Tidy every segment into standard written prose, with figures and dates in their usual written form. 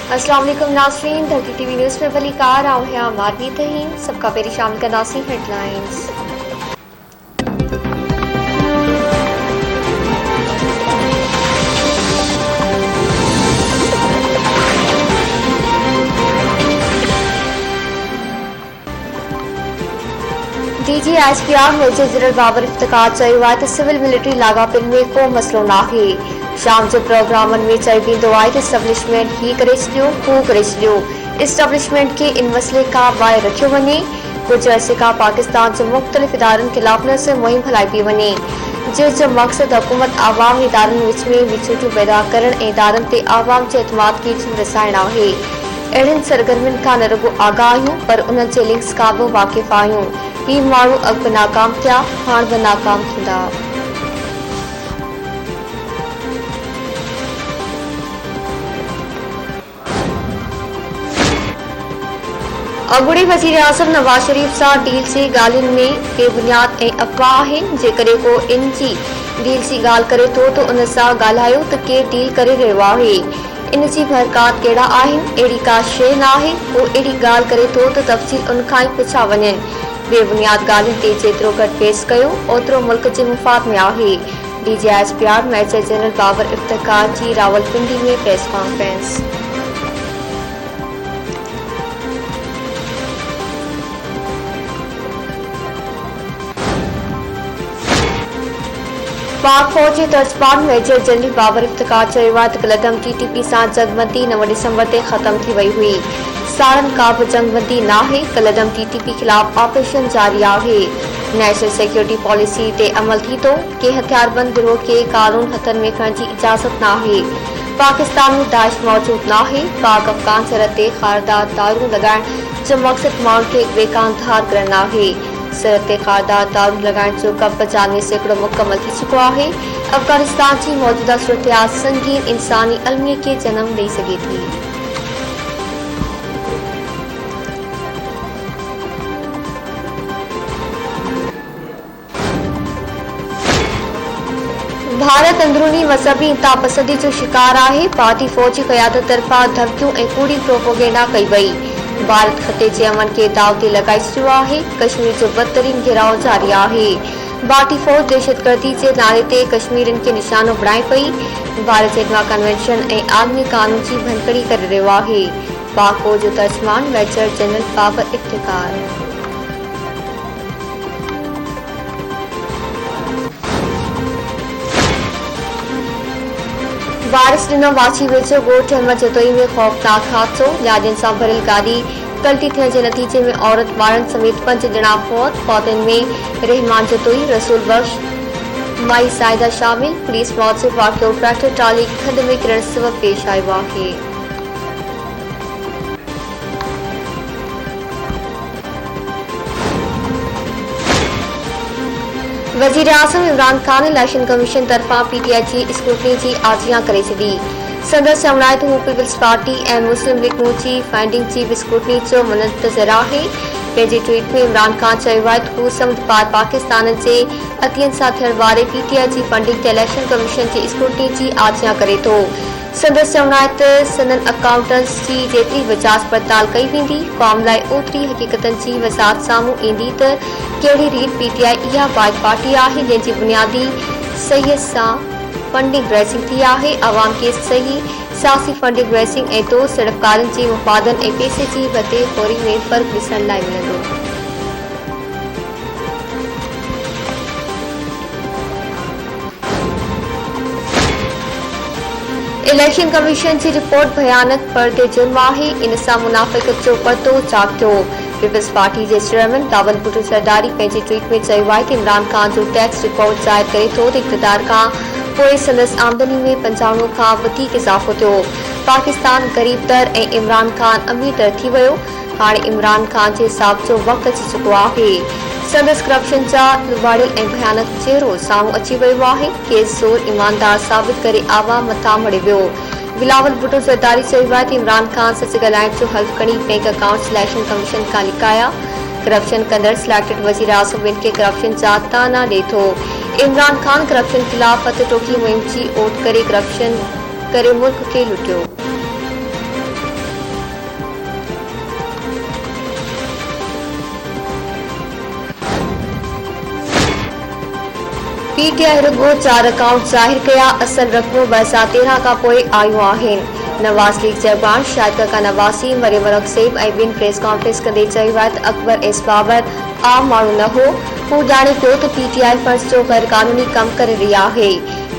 अस्सलाम वालेकुम नाज़रीन, धरती टीवी न्यूज़ में भली कार आऊँ हैं आमादनी तहीन सबका पेरी शामिल का नाज़रीन headlines. DGSPR major general Babar Iftikhar चयो सिविल मिलिट्री लागापिन में को मसलो ना है। शाम जो प्रोग्रामन में चयो आहे इस्टेब्लिशमेंट ही करे छॾियो हू करे छॾियो। इस्टेब्लिशमेंट के इन मसले का बाहि रखियो वञे। कुछ अरसे का पाकिस्तान जो मुख्तलिफ इदारन खिलाफ नस मुहिम हलाई पई वञे जंहिंजो मक़सद हुकूमत आवाम इदारन विच में विछोटियूं पैदा करण ऐं इदारन ते आवाम जे एतमाद खे छू रसाइण आहे। अहिड़ियुनि सरगर्मियुनि खां न रुगो आगाह आहियूं पर उन्हनि जे लिंक्स खां बि वाक़िफ़ आहियूं। ही माण्हू अॻु नाकाम थिया हाणे बि नाकाम थींदा। अॻूणे वज़ीर आज़म नवाज़ शरीफ़ सां डील जी ॻाल्हियुनि में बेबुनियाद ऐं अफ़वाह आहिनि। जेकॾहिं को इन जी डील जी ॻाल्हि करे थो त उन सां ॻाल्हायो त केरु डील करे रहियो आहे, इन जी भरकात कहिड़ा आहिनि। अहिड़ी का शइ न आहे। को अहिड़ी ॻाल्हि करे थो त तफ़सील उन खां ई पुछा वञनि। बेबुनियाद ॻाल्हियुनि ते जेतिरो घटि पेश कयो ओतिरो मुल्क जे मुफ़ाद में आहे। DGSPR major general Babar Iftikhar ji Rawalpindi में प्रेस कॉन्फ्रेंस। पाक फौज जे तर्जमान मेजर जनरल बाबर इफ्तिकार चयो त कलदम TTP सां जंगबंदी 9 दिसंबर ते ख़त्म थी वई हुई। साड़न का भी जंगबंदी ना है। कलदम TTP खिलाफ ऑपरेशन जारी आहे। नेशनल सिक्योरिटी पॉलिसी ते अमल थी तो के हथियारबंद गिरोह के कानून हथन में खणण जी इजाजत ना है। पाकिस्तान में दाइश मौजूद ना है। पाक अफगान सरहद ते खारदार दारू लगाइण जो मक़सद माण्हुनि खे बेकानधार करण आहे। सरहद ते खारदार दारू लगाइण जो कम 95% मुकम्मल थी चुको आहे। अफगानिस्तान जी मौजूदा सूरतहाल संगीन इंसानी अलमियत के जन्म ॾेई सघे थी। भारत अंदरूनी मज़हबी तापसदी जो शिकार आहे। पार्टी फौजी क़यादत तरफ़ा धमकियों ऐं कूड़ी प्रोपोगेंडा कई वई। भारत ख़ते जे अमन के दाव ते लगाई छॾियो आहे। कश्मीर जो बदतरीन घेराव जारी आहे। भारतीय फौज दहशतगर्दी जे नाले ते कश्मीरियुनि खे निशानो बणाए पई। भारत जेनवा कन्वेंशन ऐं आलमी कानून जी भनकड़ी करे रहियो आहे। पाक फौज जो तर्जमान मेजर जनरल बाबर इफ्तिकार। बारिश ॾिनो वाची वेझो ॻोठ अहमद जदोई में ख़ौफ़नाक हादसो। ॼाॼनि सां भरियल गाॾी पलटी थियण जे नतीजे में औरत ॿारनि समेत 5 ॼणा फौतन में रहमान जदोई, रसूल बख्श, माई साइदा शामिल। पुलिस मौत जो वाक़ियो ट्रैक्टर ट्राली खॾ में किरण सबबि पेश आयो आहे। वज़ीर आज़म इमरान खान इलेक्शन कमीशन तरफ़ां PTI जी स्क्रूटनी जी आजियां करे छॾी। संदसि चवण आहे त हू पीपल्स पार्टी ऐं मुस्लिम लीग नून जी फाइंडिंग जी स्क्रूटनी जो मुंतज़िर आहे। पंहिंजे ट्वीट में इमरान खान चयो आहे त हू समुंड पार पाकिस्तान जे अतियनि सां थियण वारे PTI जी फंडिंग ते इलेक्शन कमीशन जी स्क्रूटनी जी आजियां करे थो। संदसि चवण आहे त संदन अकाउंटेंट्स जी जेतिरी बि जांच पड़ताल कई वेंदी क़ौम लाइ ओतिरी हक़ीक़तनि जी वज़ाहत साम्हूं ईंदी त कहिड़ी रीत PTI इहा वाहिद पार्टी आहे जंहिंजी बुनियादी सहीअ सां फंडिंग रेज़िंग थी आहे। अवाम खे सही सियासी फंडिंग रेज़िंग ऐं दोस्त सड़पकारनि जे मुफ़ादनि ऐं पैसे जी बदे ख़ोरी में फ़र्क़ु ॾिसण लाइ मिलंदो। इलेक्शन कमीशन जी रिपोर्ट भयानक पर्दे जुर्म आहे। इन सां मुनाफ़िक़त जो पर्दो चाक थियो। पीपल्स पार्टी जे चेयरमैन दावल भुट्टो सरदारी पंहिंजे ट्वीट में चयो आहे त इमरान खान जो टैक्स रिकॉर्ड ज़ाहिर करे थो त इक़्तिदार खां पोइ संदसि आमदनी में 95 खां वधीक इज़ाफ़ो थियो। पाकिस्तान ग़रीब तर ऐं इमरान खान अमीर तर थी वियो। हाणे इमरान खान जे हिसाब जो वक़्तु अची चुको आहे। संदसि करप्शन जा लुबाड़ियल ऐं भयानक चेहरो साम्हूं अची वियो आहे। केस ज़ोर ईमानदार साबित करे आवाम मथां मड़े वियो। बिलावल भुट्टो ज़रदारी चयो आहे त इमरान खान सच ॻाल्हाइण जो हल्फ़ खणी बैंक अकाउंट्स इलेक्शन कमीशन खां लिकाया। करप्शन कंदड़ सिलेक्टेड वज़ीर आज़म ॿिनि खे करप्शन जा ताना ॾिए थो। इमरान खान करप्शन ख़िलाफ़ हथ टोकी मुहिम जी ओट करे करप्शन करे मुल्क खे लुटियो। पीटीआई रुगो 4 अकाउंट ज़ाहिर कया, असल रक़मूं 2013 खां पोइ आयूं आहिनि। नवाज़ लीग चेयरमैन शाहिद काका नवाज़ी मरियम रक़सेब ऐं ॿिनि प्रेस कॉन्फ्रेंस कंदे चयो आहे त अकबर एस बाबर आम माण्हू न हो। हू ॼाणे पियो त पीटीआई फंड्स जो गैर क़ानूनी कम करे रही आहे।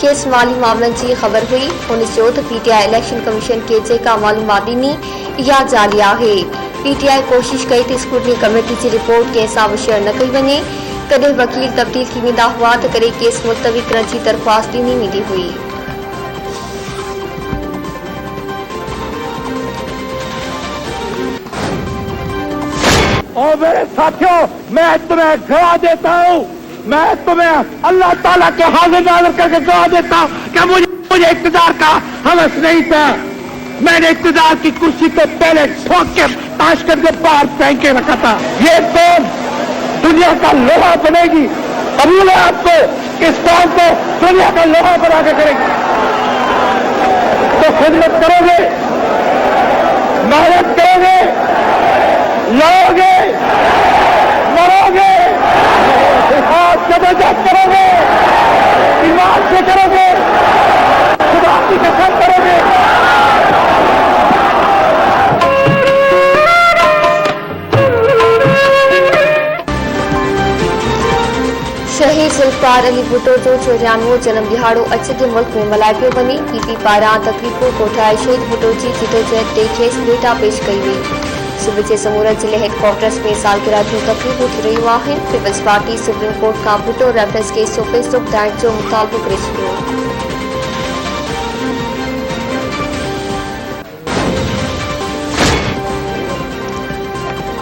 खेसि माली मामलनि जी ख़बर हुई। हुन चयो त पीटीआई इलेक्शन कमीशन खे जेका मालूमात ॾिनी इहा जाली आहे। पीटीआई कोशिश कई त स्क्रूटनी कमेटी जी रिपोर्ट कंहिं सां बि शेयर न कई वञे। कॾहिं वकील तब्दील थी वेंदा हुआ त कॾहिं केस मुलतवी करण जी दरख़्वास्त ॾिनी वेंदी हुई। और मेरे साथियों, मैं तुम्हें गवाह देता हूँ, मैं तुम्हें अल्लाह ताला के हाजिर नाज़िर करके गवाह देता हूँ कि मुझे इक़्तिदार का हवस नहीं था। मैंने इक़्तिदार की कुर्सी को पहले ठोक के ताशकंद के बाहर फेंक के रखा था। ये कौम दुनिया का लोहा बनेगी। कबूल है आपको? इस कौम को दुनिया का लोहा बना के करेगी। तो खिदमत करोगे, मेहनत करोगे, लड़ोगे, मरोगे, और जबरदस्त करोगे, ईमान से करोगे, खुदा की कसम करोगे। शहीद ज़ुल्फ़िकार अली भुट्टो जो 94 जन्म दिहाड़ो अॼु मुल्क में मल्हाए पियो वञे। पीपी पारां तक़रीबु कोठाए शहीद भुट्टो जी जिदोजहद ते खेसि भेटा पेश कई हुई। सूबे जे समूरत ज़िले हेडक्वार्टर्स में सालगिरह जूं तक़रीबूं थी रहियूं आहिनि। पीपल्स पार्टी सुप्रीम कोर्ट खां भुट्टो रेफरेंस केस 100% ॿुधाइण जो मुतालबो करे छॾियो।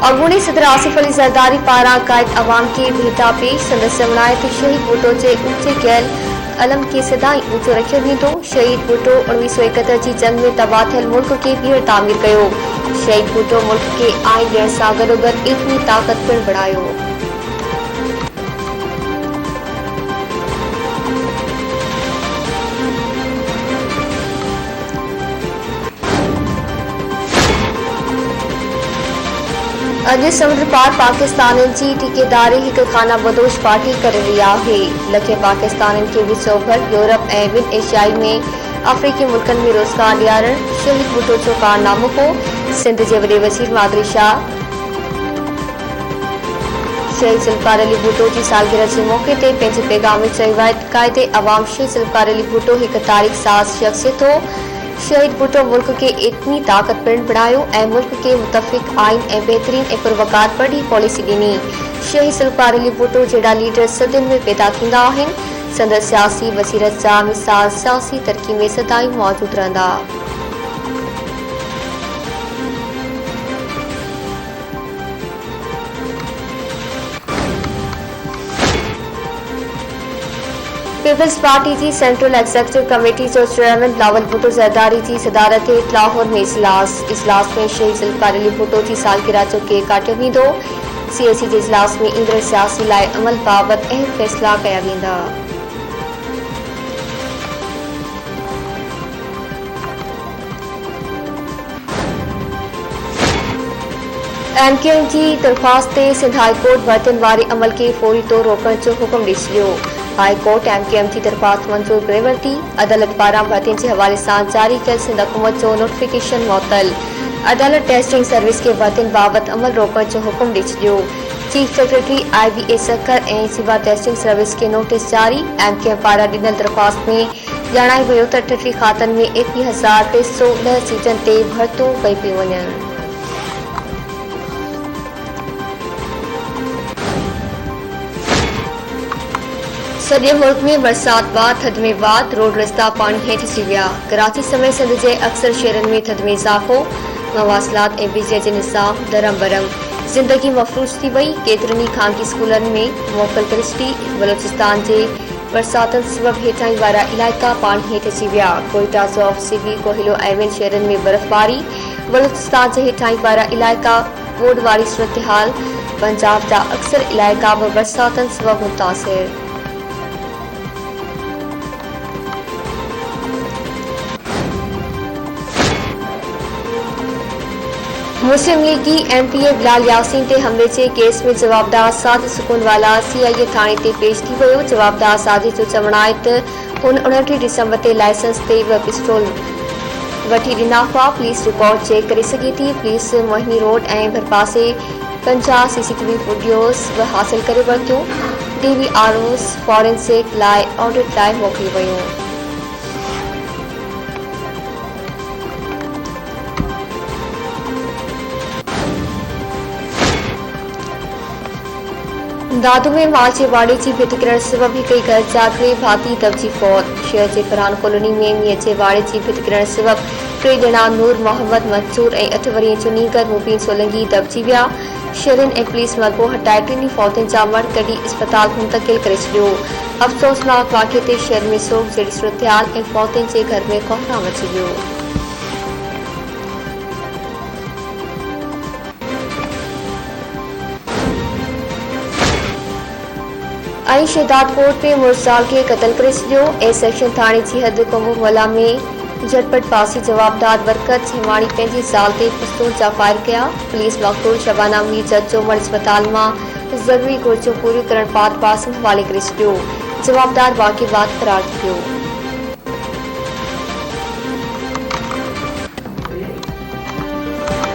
अॻूणी सदर आसिफ अली ज़रदारी पारां क़ाइद अवाम खे भेटा पेश। संदसि चवण आहे त शहीद भुट्टो जे ऊचे कयल अलम खे सदाई ऊचो रखियो वेंदो। शहीद भुट्टो 1971 जी जंग में तबाह थियल मुल्क खे ॿीहर तामीर कयो। शहीद भुट्टो मुल्क खे आइन ॾियण सां गॾोगॾु एतिरी ताक़त पिणु बढ़ायो। अॼु समुंड पार पाकिस्तानियुनि जी ठेकेदारी हिकु खाना बदोश पार्टी करे रही आहे। लखे पाकिस्तानियुनि खे विचो भर यूरोप ऐं ॿिनि एशियाई में अफ्रीकी मुल्कनि में रोज़गार ॾियारण शहीद भुट्टो जो कारनामो हो। सिंध जे वॾे वज़ीर मादरी शाह शहीद ज़ुल्फ़िकार अली भुट्टो जी सालगिरह जे मौक़े ते पंहिंजे पैगाम में चयो आहे त क़ाइदे अवाम शहीद ज़ुल्फ़िकार अली भुट्टो हिकु तारीख़ साज़ शख़्सियत हो। शहीद भुट्टो मुल्क खे एतिरी ताक़त पिणु बढ़ायो ऐं मुल्क खे मुतफ़िक़ आइन ऐं बहितरीन ऐं पुरवकार पढ़ी पॉलिसी ॾिनी। शहीद ज़ुल्फ़िकार अली भुट्टो जहिड़ा लीडर सदियुनि में पैदा थींदा आहिनि। संदसि सियासी बसीरत जा मिसाल सियासी तरक़ी में सदाई मौजूदु रहंदा। पीपल्स पार्टी की सेंट्रल एग्जीक्यूटिव कमेटी जो चेयरमैन बिलावल भुट्टो ज़रदारी की सदारत हेठि लाहौर में इजलास में शहीद ज़ुल्फ़िकार अली भुट्टो की सालगिरह जो केक काटियो वेंदो। सीएसी जे इजलास में ईंदड़ सियासी लाइ अमल बाबति अहम फ़ैसिला कया वेंदा। एमकेएम की दरख़्वास्त ते सिंध हाई कोर्ट बर्तन वारे अमल के फौरी तौर रोकण जो हुक्म ॾेई छॾियो। हाई कोर्ट एमकेएम की दरख़्वास्त मंज़ूर करे वरिती। अदालत पारां बर्तन के हवाले से जारी कयल सिंध हुकूमत जो नोटिफिकेशन मुअतल। अदालत टेस्टिंग सर्विस के बर्तन बाबति अमल रोकण जो हुक्म ॾेई छॾियो। चीफ सेक्रेटरी IBA सकर ऐं सिवा टेस्टिंग सर्विस के नोटिस जारी। एमकेएम पारां ॾिनल दरख़्वास्त में ॼाणायो वियो त 38 खातनि में 21,310 सीटनि ते भर्तियूं कई पियूं वञनि। सॼे मुल्क में बरसात बाद थधि में वाध रोड रस्ता पानी हेठि अची विया। कराची समेत सिंध जे अक्सर शहरनि में थधि में इज़ाफ़ो। मवासिलात ऐं बिजलीअ जे निज़ाम दरम बरम। ज़िंदगी मफ़लूज थी वई। केतिरनि ई ख़ानगी स्कूलनि में मोकल करिस्टी। बलोचिस्तान जे बरसातनि सबबि हेठाहीं वारा इलाइक़ा पानी हेठि अची विया। कोयटा ज़ौफ़ सिबी कोहिलो ऐं ॿिनि शहरनि में बर्फ़बारी। बलोचिस्तान जे हेठाहीं वारा इलाइक़ा ॿोॾि वारी सूरतहाल। पंजाब जा अक्सर इलाइक़ा बि बरसातनि सबबि मुतासिर। मुस्लिम लीग की एमपीए बिलाल यासीन ते हमले जे केस में जवाबदार साजिद सुकूनवाला सीआईए थाने ते पेश थी वियो। जवाबदार साजिद जो चवण आहे त हुन 29 डिसंबर ते लाइसेंस ते ॿ पिस्तौल वठी ॾिना हुआ। पुलिस रिकॉर्ड चेक करे सघे थी। पुलिस मोहिनी रोड ऐं भरपासे 50 सीसीटीवी वीडियोस बि हासिल करे वरितियूं। DVROs फॉरेंसिक लाइ ऑडिट लाइ मोकिलियो वियो। दादू में माल वाड़े की भित किरण सबब हिक घर जा टे भाती दबजी फौत। शहर के फरहान कॉलोनी में मींहं जे वाड़े की भित किरण सबब टे ॼणा नूर मोहम्मद मंसूर ऐं 8 वरियें चुनीगर मुबीन सोलंगी दबजी विया। शहरनि ऐं पुलिस मलबो हटाए टिनी फौतनि जा मर्द कढी अस्पताल मुंतकिल करे छॾियो। अफ़सोसनाक वाक़े ते शहर में सोग जहिड़ी सूरतहाल ऐं फौतनि जे घर में कोहराम अची वियो। ऐं शहदाद कोर्ट में मुर्साल के कत्ल करे छॾियो। ए सेक्शन थाने जी हद कुंभमला में झटपट पासी जवाबदार बरकत हेमाणी पंहिंजी ज़ाल ते पिस्तौल जा फायर कया। पुलिस मक़तूल शबाना मीर जज जोमर अस्पताल मां ज़रूरी घुरिजूं पूरियूं करण पात पास हवाले करे छॾियो। जवाबदार वाक़े बाद फरार थी वियो।